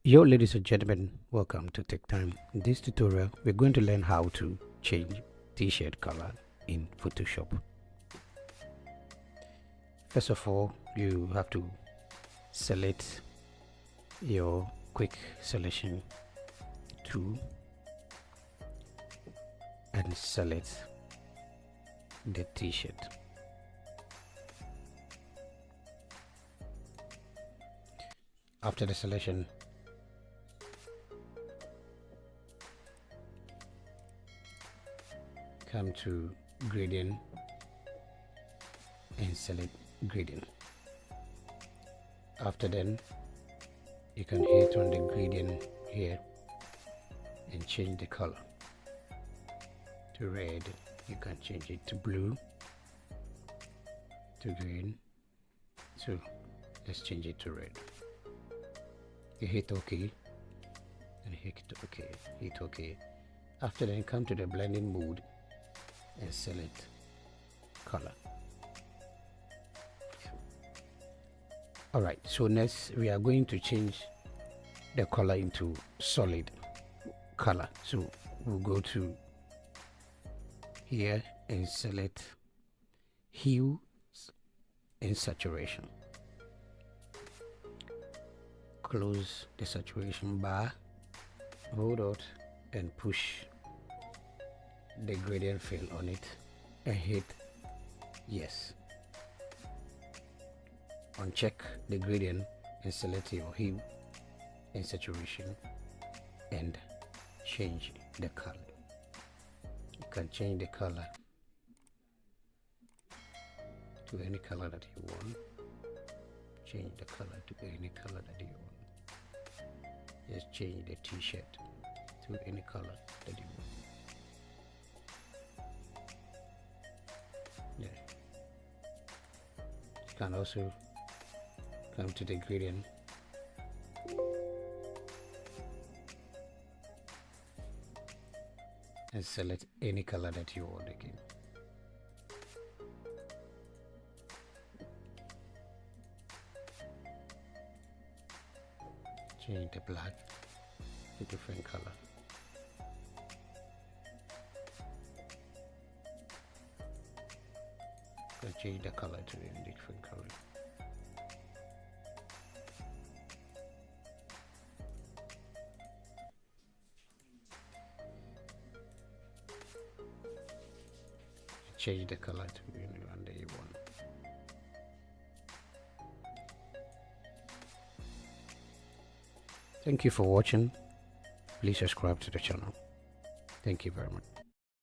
Yo, ladies and gentlemen, welcome to Take Time. In this tutorial, we're going to learn how to change t-shirt color in Photoshop. First of all, you have to select your quick selection tool and select the t-shirt. After the selection, come to gradient and select gradient. After then, you can hit on the gradient here and change the color to red. You can change it to blue, to green. So let's change it to red. You hit OK and hit OK. After then, come to the blending mode and select color. Alright, so next we are going to change the color into solid color. So we'll go to here and select hue and saturation. Close the saturation bar, hold out and push the gradient fill on it and hit yes. Uncheck the gradient and select your hue and saturation and change the color. You can change the color to any color that you want. Change the color to any color that you want. Just change the t-shirt to any color that you want. Yeah. You can also come to the gradient and select any color that you want again. Change the black to different color. Can change the color to a different color. Change the color to anyone that you want. Thank you for watching. Please subscribe to the channel. Thank you very much.